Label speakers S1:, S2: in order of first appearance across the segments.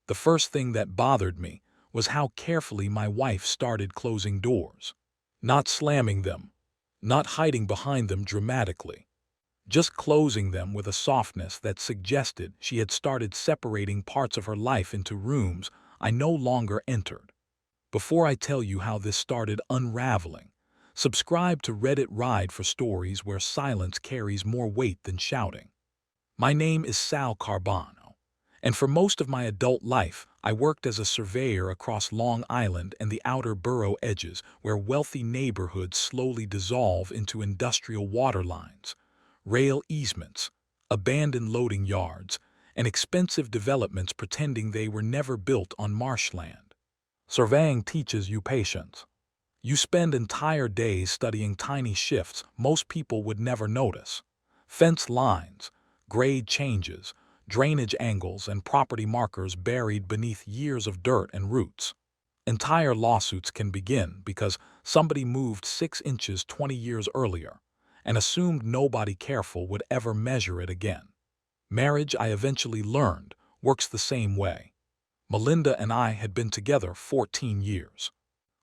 S1: The first thing that bothered me was how carefully my wife started closing doors. Not slamming them, not hiding behind them dramatically, just closing them with a softness that suggested she had started separating parts of her life into rooms I no longer entered. Before I tell you how this started unraveling, subscribe to Reddit Ride for stories where silence carries more weight than shouting. My name is Sal Carbano, and for most of my adult life, I worked as a surveyor across Long Island and the outer borough edges where wealthy neighborhoods slowly dissolve into industrial water lines, rail easements, abandoned loading yards, and expensive developments pretending they were never built on marshland. Surveying teaches you patience. You spend entire days studying tiny shifts most people would never notice. Fence lines, grade changes, drainage angles, and property markers buried beneath years of dirt and roots. Entire lawsuits can begin because somebody moved 6 inches 20 years earlier and assumed nobody careful would ever measure it again. Marriage, I eventually learned, works the same way. Melinda and I had been together 14 years.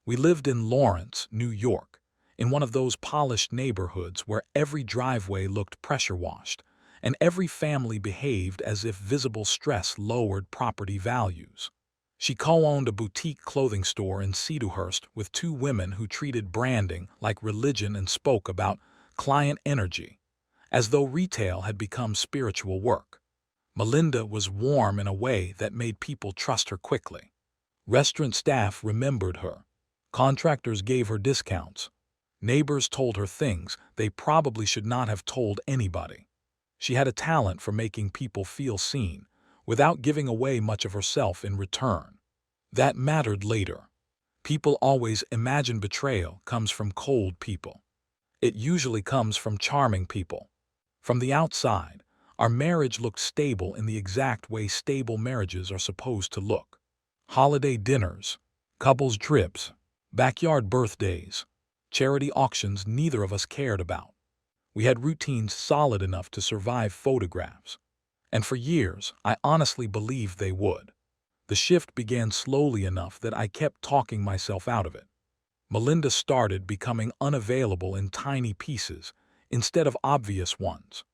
S1: We lived in Lawrence, New York, in one of those polished neighborhoods where every driveway looked pressure-washed and every family behaved as if visible stress lowered property values. She co-owned a boutique clothing store in Cedarhurst with 2 women who treated branding like religion and spoke about client energy, as though retail had become spiritual work. Melinda was warm in a way that made people trust her quickly. Restaurant staff remembered her. Contractors gave her discounts. Neighbors told her things they probably should not have told anybody. She had a talent for making people feel seen, without giving away much of herself in return. That mattered later. People always imagine betrayal comes from cold people. It usually comes from charming people. From the outside, our marriage looked stable in the exact way stable marriages are supposed to look. Holiday dinners, couples trips, backyard birthdays, charity auctions neither of us cared about. We had routines solid enough to survive photographs. And for years, I honestly believed they would. The shift began slowly enough that I kept talking myself out of it. Melinda started becoming unavailable in tiny pieces instead of obvious ones.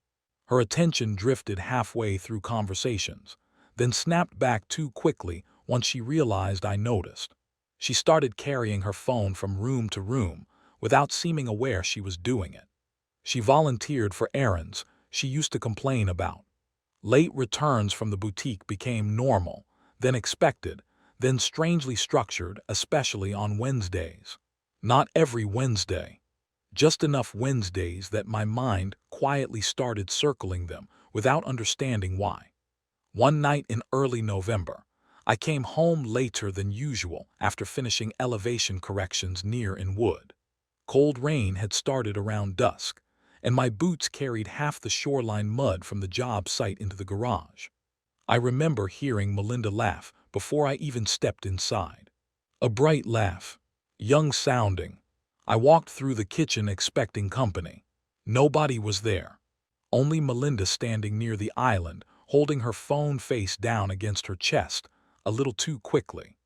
S1: Her attention drifted halfway through conversations, then snapped back too quickly once she realized I noticed. She started carrying her phone from room to room without seeming aware she was doing it. She volunteered for errands she used to complain about. Late returns from the boutique became normal, then expected, then strangely structured, especially on Wednesdays. Not every Wednesday. Just enough Wednesdays that my mind quietly started circling them without understanding why. One night in early November, I came home later than usual after finishing elevation corrections near in Wood. Cold rain had started around dusk, and my boots carried half the shoreline mud from the job site into the garage. I remember hearing Melinda laugh before I even stepped inside. A bright laugh, young-sounding. I walked through the kitchen expecting company. Nobody was there. Only Melinda standing near the island, holding her phone face down against her chest, a little too quickly.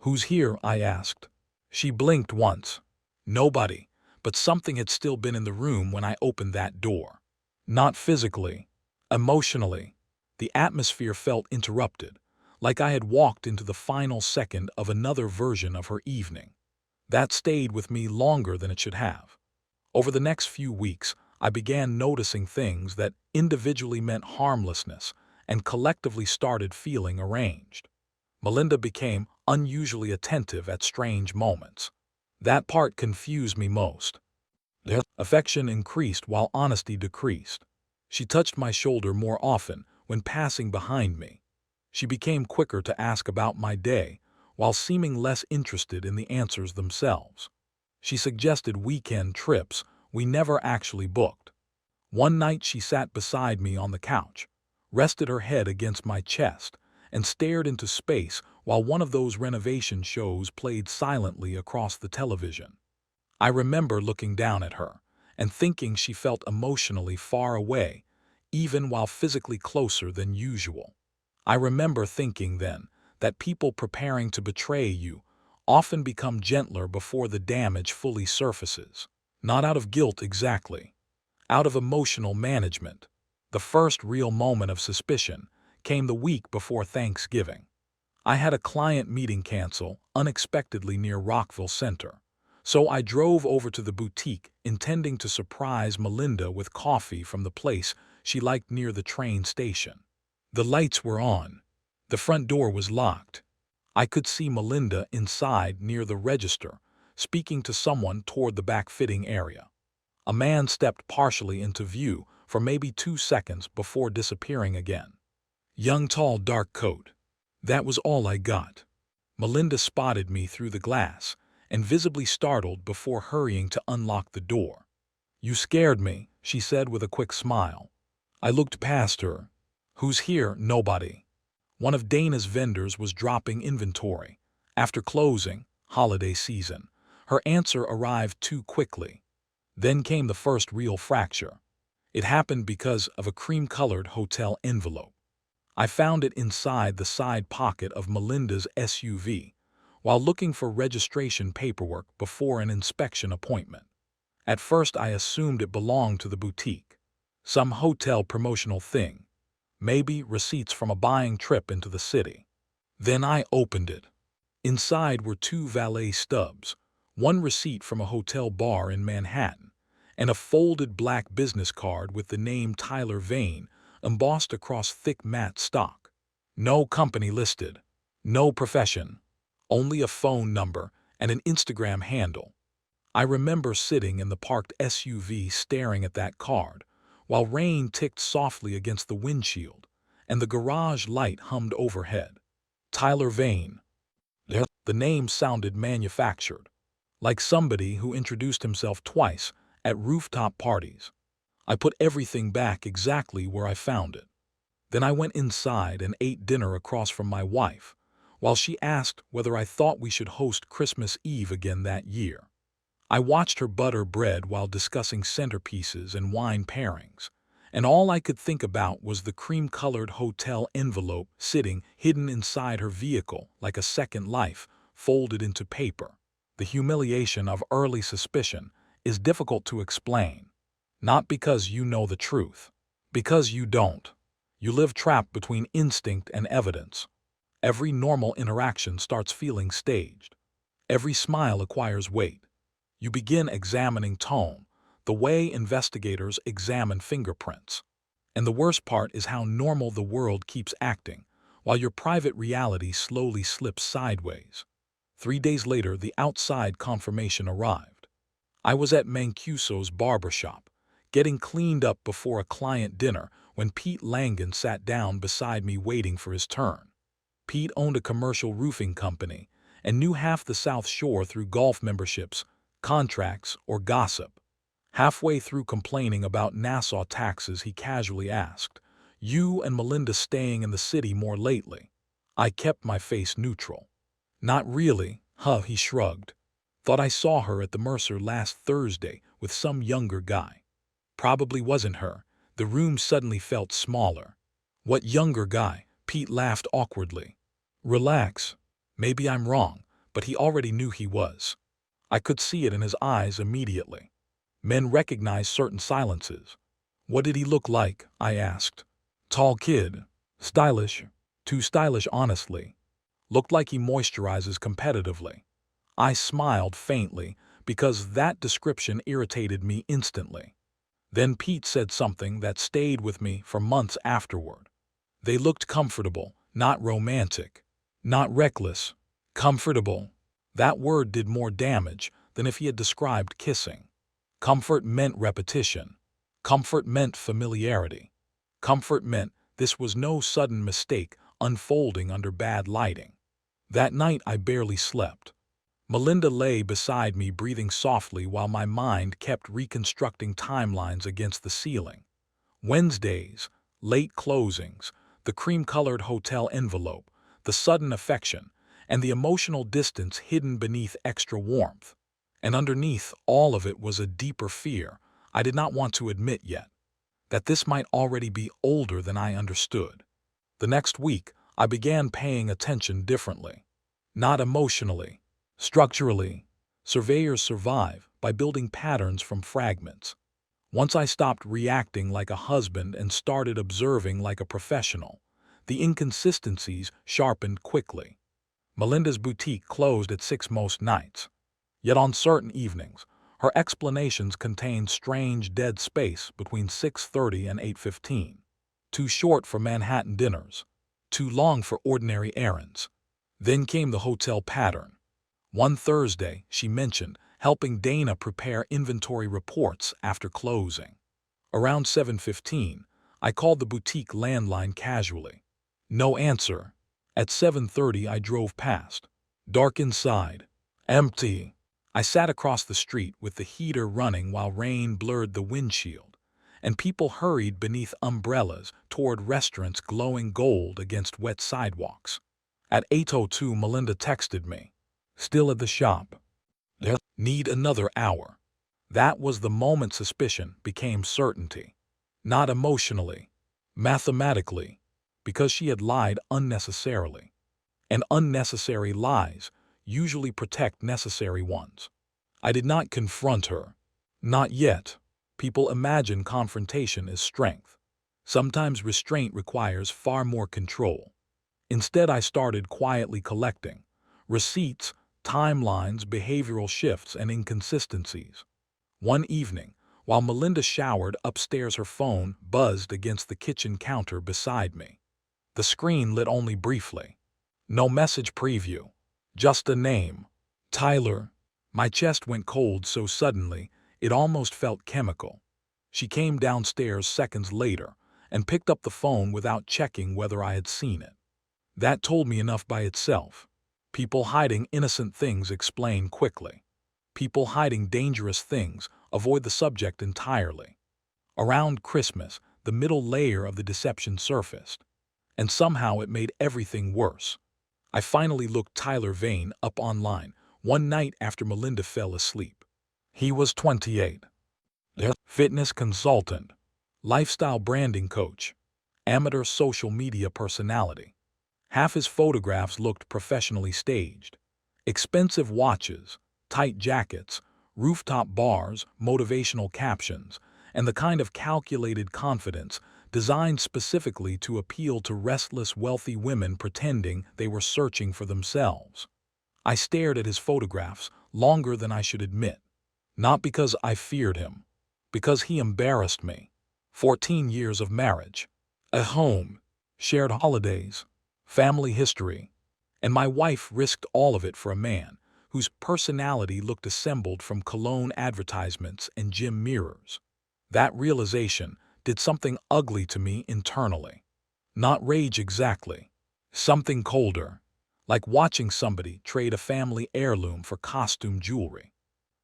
S1: "Who's here?" I asked. She blinked once. Nobody, but something had still been in the room when I opened that door. Not physically, emotionally. The atmosphere felt interrupted, like I had walked into the final second of another version of her evening. That stayed with me longer than it should have. Over the next few weeks, I began noticing things that individually meant harmlessness and collectively started feeling arranged. Melinda became unusually attentive at strange moments. That part confused me most. Their affection increased while honesty decreased. She touched my shoulder more often when passing behind me. She became quicker to ask about my day, while seeming less interested in the answers themselves. She suggested weekend trips we never actually booked. One night she sat beside me on the couch, rested her head against my chest, and stared into space while one of those renovation shows played silently across the television. I remember looking down at her and thinking she felt emotionally far away, even while physically closer than usual. I remember thinking then, that people preparing to betray you often become gentler before the damage fully surfaces. Not out of guilt exactly, out of emotional management. The first real moment of suspicion came the week before Thanksgiving. I had a client meeting cancel unexpectedly near Rockville Center, so I drove over to the boutique intending to surprise Melinda with coffee from the place she liked near the train station. The lights were on. The front door was locked. I could see Melinda inside near the register, speaking to someone toward the back fitting area. A man stepped partially into view for maybe 2 seconds before disappearing again. Young, tall, dark coat. That was all I got. Melinda spotted me through the glass and visibly startled before hurrying to unlock the door. "You scared me," she said with a quick smile. I looked past her. "Who's here?" "Nobody." One of Dana's vendors was dropping inventory. After closing, holiday season, her answer arrived too quickly. Then came the first real fracture. It happened because of a cream-colored hotel envelope. I found it inside the side pocket of Melinda's SUV while looking for registration paperwork before an inspection appointment. At first I assumed it belonged to the boutique. Some hotel promotional thing. Maybe receipts from a buying trip into the city. Then I opened it. Inside were 2 valet stubs, one receipt from a hotel bar in Manhattan, and a folded black business card with the name Tyler Vane embossed across thick matte stock. No company listed. No profession. Only a phone number and an Instagram handle. I remember sitting in the parked SUV staring at that card, while rain ticked softly against the windshield, and the garage light hummed overhead. Tyler Vane. The name sounded manufactured, like somebody who introduced himself twice at rooftop parties. I put everything back exactly where I found it. Then I went inside and ate dinner across from my wife, while she asked whether I thought we should host Christmas Eve again that year. I watched her butter bread while discussing centerpieces and wine pairings, and all I could think about was the cream-colored hotel envelope sitting hidden inside her vehicle like a second life folded into paper. The humiliation of early suspicion is difficult to explain, not because you know the truth, because you don't. You live trapped between instinct and evidence. Every normal interaction starts feeling staged. Every smile acquires weight. You begin examining tone, the way investigators examine fingerprints. And the worst part is how normal the world keeps acting, while your private reality slowly slips sideways. 3 days later, the outside confirmation arrived. I was at Mancuso's barbershop, getting cleaned up before a client dinner when Pete Langan sat down beside me waiting for his turn. Pete owned a commercial roofing company and knew half the South Shore through golf memberships, contracts, or gossip. Halfway through complaining about Nassau taxes, he casually asked, "You and Melinda staying in the city more lately?" I kept my face neutral. "Not really, huh," he shrugged. "Thought I saw her at the Mercer last Thursday with some younger guy." Probably wasn't her. The room suddenly felt smaller. "What younger guy?" Pete laughed awkwardly. "Relax. Maybe I'm wrong, but he already knew he was." I could see it in his eyes immediately. Men recognize certain silences. "What did he look like?" I asked. "Tall kid. Stylish. Too stylish, honestly. Looked like he moisturizes competitively." I smiled faintly because that description irritated me instantly. Then Pete said something that stayed with me for months afterward. "They looked comfortable, not romantic. Not reckless. Comfortable." That word did more damage than if he had described kissing. Comfort meant repetition. Comfort meant familiarity. Comfort meant this was no sudden mistake unfolding under bad lighting. That night I barely slept. Melinda lay beside me breathing softly while my mind kept reconstructing timelines against the ceiling. Wednesdays, late closings, the cream-colored hotel envelope, the sudden affection, and the emotional distance hidden beneath extra warmth. And underneath all of it was a deeper fear I did not want to admit yet, that this might already be older than I understood. The next week, I began paying attention differently. Not emotionally, structurally. Surveyors survive by building patterns from fragments. Once I stopped reacting like a husband and started observing like a professional, the inconsistencies sharpened quickly. Melinda's boutique closed at 6 most nights. Yet on certain evenings, her explanations contained strange dead space between 6:30 and 8:15. Too short for Manhattan dinners. Too long for ordinary errands. Then came the hotel pattern. One Thursday, she mentioned helping Dana prepare inventory reports after closing. Around 7:15, I called the boutique landline casually. No answer. At 7:30, I drove past. Dark inside. Empty. I sat across the street with the heater running while rain blurred the windshield, and people hurried beneath umbrellas toward restaurants glowing gold against wet sidewalks. At 8:02, Melinda texted me. Still at the shop. Need another hour. That was the moment suspicion became certainty. Not emotionally, mathematically, because she had lied unnecessarily. And unnecessary lies usually protect necessary ones. I did not confront her. Not yet. People imagine confrontation is strength. Sometimes restraint requires far more control. Instead, I started quietly collecting receipts, timelines, behavioral shifts, and inconsistencies. One evening, while Melinda showered upstairs, her phone buzzed against the kitchen counter beside me. The screen lit only briefly. No message preview. Just a name. Tyler. My chest went cold so suddenly, it almost felt chemical. She came downstairs seconds later and picked up the phone without checking whether I had seen it. That told me enough by itself. People hiding innocent things explain quickly. People hiding dangerous things avoid the subject entirely. Around Christmas, the middle layer of the deception surfaced, and somehow it made everything worse. I finally looked Tyler Vane up online one night after Melinda fell asleep. He was 28. Fitness consultant, lifestyle branding coach, amateur social media personality. Half his photographs looked professionally staged. Expensive watches, tight jackets, rooftop bars, motivational captions, and the kind of calculated confidence designed specifically to appeal to restless, wealthy women pretending they were searching for themselves. I stared at his photographs longer than I should admit. Not because I feared him, because he embarrassed me. 14 years of marriage, a home, shared holidays, family history, and my wife risked all of it for a man whose personality looked assembled from cologne advertisements and gym mirrors. That realization did something ugly to me internally. Not rage exactly. Something colder, like watching somebody trade a family heirloom for costume jewelry.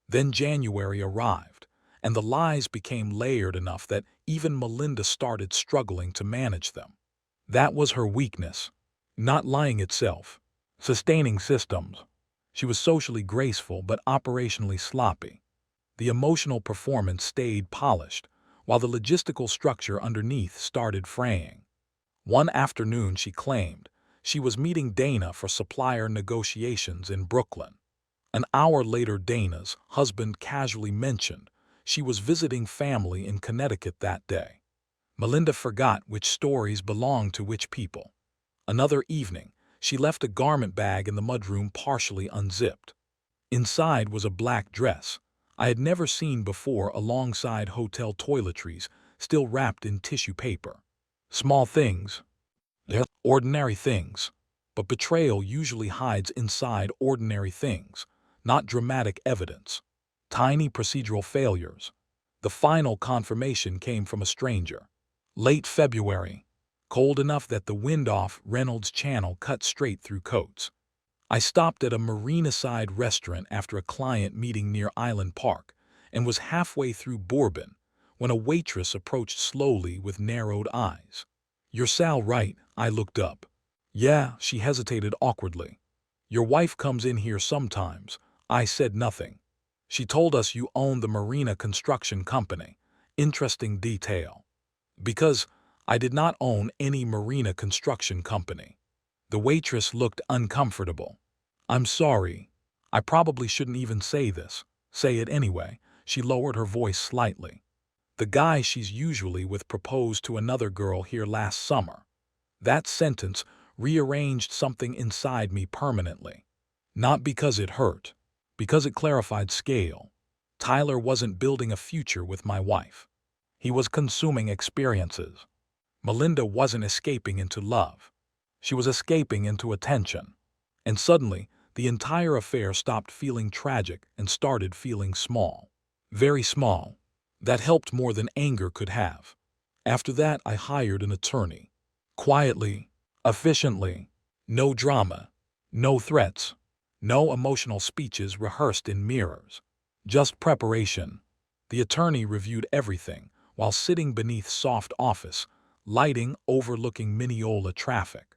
S1: Then January arrived, and the lies became layered enough that even Melinda started struggling to manage them. That was her weakness. Not lying itself. Sustaining systems. She was socially graceful but operationally sloppy. The emotional performance stayed polished, while the logistical structure underneath started fraying. One afternoon she claimed she was meeting Dana for supplier negotiations in Brooklyn. An hour later, Dana's husband casually mentioned she was visiting family in Connecticut that day. Melinda forgot which stories belonged to which people. Another evening, she left a garment bag in the mudroom partially unzipped. Inside was a black dress I had never seen before alongside hotel toiletries still wrapped in tissue paper. Small things. They're ordinary things. But betrayal usually hides inside ordinary things, not dramatic evidence. Tiny procedural failures. The final confirmation came from a stranger. Late February. Cold enough that the wind off Reynolds Channel cut straight through coats. I stopped at a marina-side restaurant after a client meeting near Island Park and was halfway through Bourbon when a waitress approached slowly with narrowed eyes. "You're Sal, right?" I looked up. "Yeah," she hesitated awkwardly. "Your wife comes in here sometimes." I said nothing. "She told us you own the Marina Construction Company." Interesting detail. Because I did not own any marina construction company. The waitress looked uncomfortable. "I'm sorry. I probably shouldn't even say this. Say it anyway." She lowered her voice slightly. "The guy she's usually with proposed to another girl here last summer." That sentence rearranged something inside me permanently. Not because it hurt, because it clarified scale. Tyler wasn't building a future with my wife. He was consuming experiences. Melinda wasn't escaping into love. She was escaping into attention. And suddenly, the entire affair stopped feeling tragic and started feeling small. Very small. That helped more than anger could have. After that, I hired an attorney. Quietly, efficiently. No drama. No threats. No emotional speeches rehearsed in mirrors. Just preparation. The attorney reviewed everything while sitting beneath soft office lighting overlooking Mineola traffic.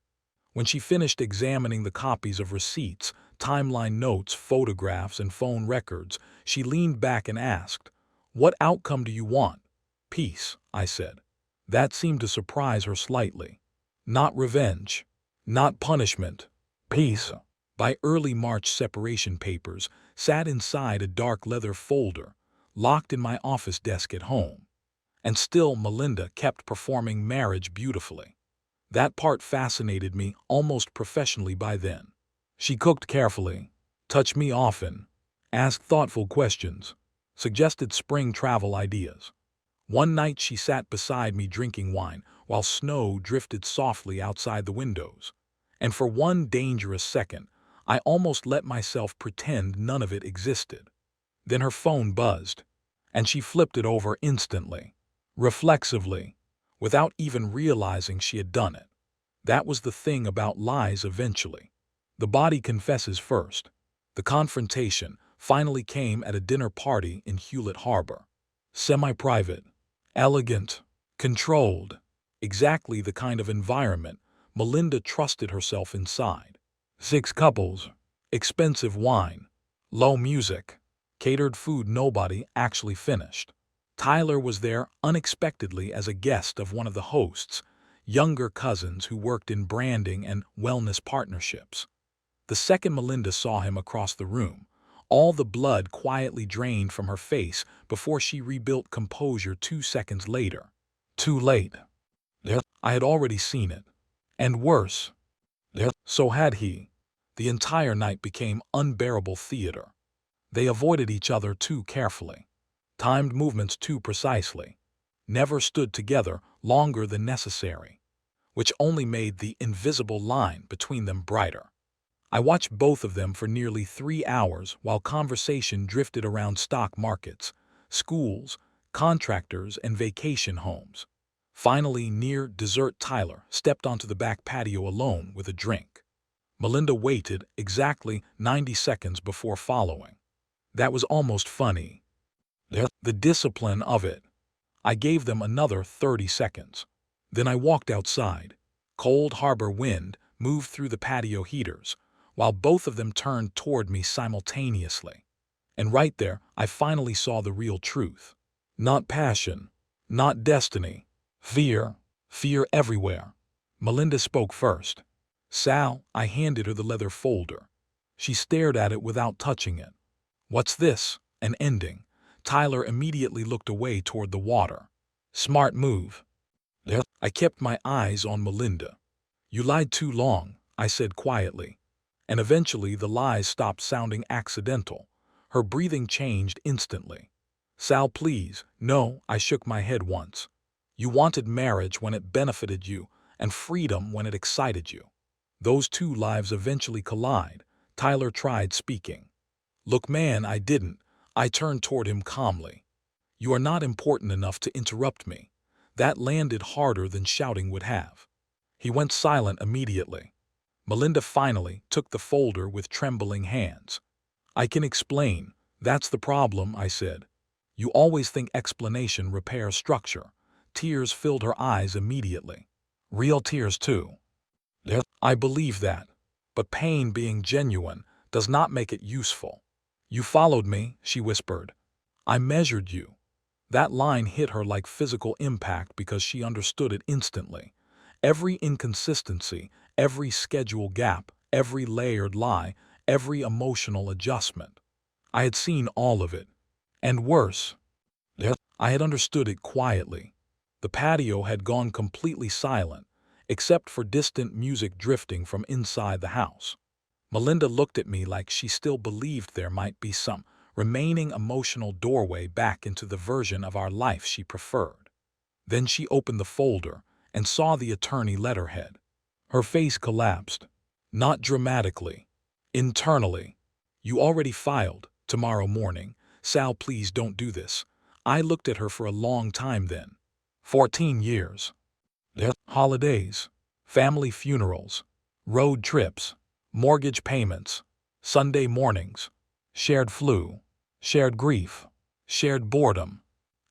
S1: When she finished examining the copies of receipts, timeline notes, photographs, and phone records, she leaned back and asked, "What outcome do you want?" "Peace," I said. That seemed to surprise her slightly. Not revenge. Not punishment. Peace. By early March, separation papers sat inside a dark leather folder, locked in my office desk at home. And still Melinda kept performing marriage beautifully. That part fascinated me almost professionally by then. She cooked carefully, touched me often, asked thoughtful questions, suggested spring travel ideas. One night she sat beside me drinking wine while snow drifted softly outside the windows. And for one dangerous second, I almost let myself pretend none of it existed. Then her phone buzzed, and she flipped it over instantly. Reflexively, without even realizing she had done it. That was the thing about lies eventually. The body confesses first. The confrontation finally came at a dinner party in Hewlett Harbor. Semi-private, elegant, controlled. Exactly the kind of environment Melinda trusted herself inside. 6 couples, expensive wine, low music, catered food nobody actually finished. Tyler was there unexpectedly as a guest of one of the hosts, younger cousins who worked in branding and wellness partnerships. The second Melinda saw him across the room, all the blood quietly drained from her face before she rebuilt composure 2 seconds later. Too late. I had already seen it. And worse. So had he. The entire night became unbearable theater. They avoided each other too carefully, timed movements too precisely, never stood together longer than necessary, which only made the invisible line between them brighter. I watched both of them for nearly 3 hours while conversation drifted around stock markets, schools, contractors, and vacation homes. Finally, near dessert, Tyler stepped onto the back patio alone with a drink. Melinda waited exactly 90 seconds before following. That was almost funny. The discipline of it. I gave them another 30 seconds. Then I walked outside. Cold harbor wind moved through the patio heaters, while both of them turned toward me simultaneously. And right there, I finally saw the real truth. Not passion, not destiny. Fear. Fear everywhere. Melinda spoke first. "Sal," I handed her the leather folder. She stared at it without touching it. "What's this? An ending?" Tyler immediately looked away toward the water. "Smart move." I kept my eyes on Melinda. "You lied too long," I said quietly. And eventually the lies stopped sounding accidental. Her breathing changed instantly. "Sal, please." "No," I shook my head once. "You wanted marriage when it benefited you, and freedom when it excited you. Those two lives eventually collide." Tyler tried speaking. "Look, man, I didn't." I turned toward him calmly. "You are not important enough to interrupt me." That landed harder than shouting would have. He went silent immediately. Melinda finally took the folder with trembling hands. "I can explain. That's the problem," I said. "You always think explanation repairs structure." Tears filled her eyes immediately. Real tears, too. "I believe that. But pain being genuine does not make it useful." "You followed me," she whispered. "I measured you." That line hit her like physical impact because she understood it instantly. Every inconsistency, every schedule gap, every layered lie, every emotional adjustment. I had seen all of it. And worse, I had understood it quietly. The patio had gone completely silent, except for distant music drifting from inside the house. Melinda looked at me like she still believed there might be some remaining emotional doorway back into the version of our life she preferred. Then she opened the folder and saw the attorney letterhead. Her face collapsed. Not dramatically. Internally. "You already filed. Tomorrow morning. Sal, please don't do this." I looked at her for a long time then. 14 years. Holidays. Family funerals. Road trips. Mortgage payments. Sunday mornings. Shared flu. Shared grief. Shared boredom.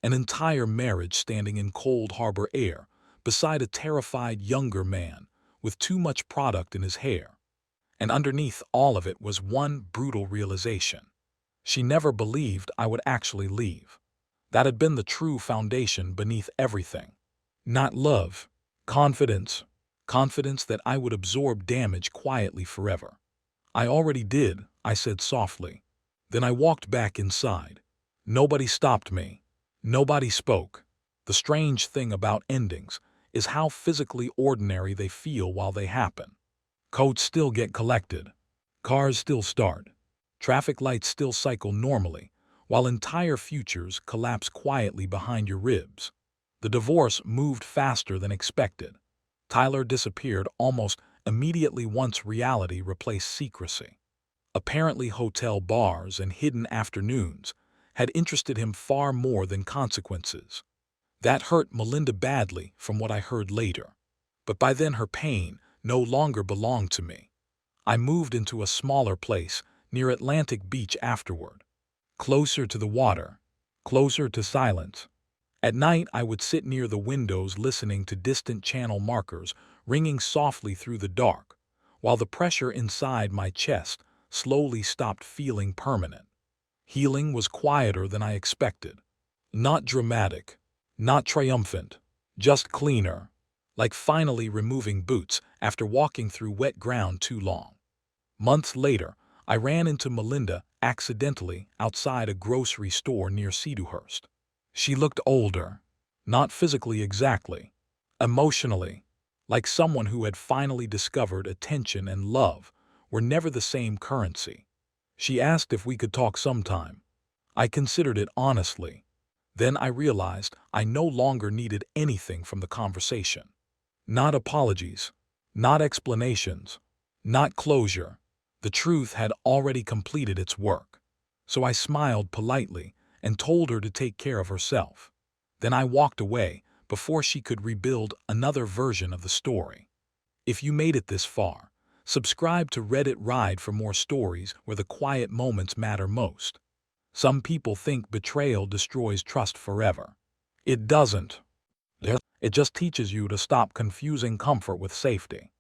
S1: An entire marriage standing in cold harbor air beside a terrified younger man with too much product in his hair. And underneath all of it was one brutal realization. She never believed I would actually leave. That had been the true foundation beneath everything. Not love, confidence. Confidence that I would absorb damage quietly forever. "I already did," I said softly. Then I walked back inside. Nobody stopped me. Nobody spoke. The strange thing about endings is how physically ordinary they feel while they happen. Coats still get collected. Cars still start. Traffic lights still cycle normally, while entire futures collapse quietly behind your ribs. The divorce moved faster than expected. Tyler disappeared almost immediately once reality replaced secrecy. Apparently hotel bars and hidden afternoons had interested him far more than consequences. That hurt Melinda badly from what I heard later. But by then her pain no longer belonged to me. I moved into a smaller place near Atlantic Beach afterward. Closer to the water. Closer to silence. At night I would sit near the windows listening to distant channel markers ringing softly through the dark, while the pressure inside my chest slowly stopped feeling permanent. Healing was quieter than I expected. Not dramatic. Not triumphant. Just cleaner. Like finally removing boots after walking through wet ground too long. Months later, I ran into Melinda accidentally outside a grocery store near Cedarhurst. She looked older. Not physically exactly. Emotionally. Like someone who had finally discovered attention and love were never the same currency. She asked if we could talk sometime. I considered it honestly. Then I realized I no longer needed anything from the conversation. Not apologies. Not explanations. Not closure. The truth had already completed its work. So I smiled politely and told her to take care of herself. Then I walked away before she could rebuild another version of the story. If you made it this far, subscribe to Reddit Ride for more stories where the quiet moments matter most. Some people think betrayal destroys trust forever. It doesn't. It just teaches you to stop confusing comfort with safety.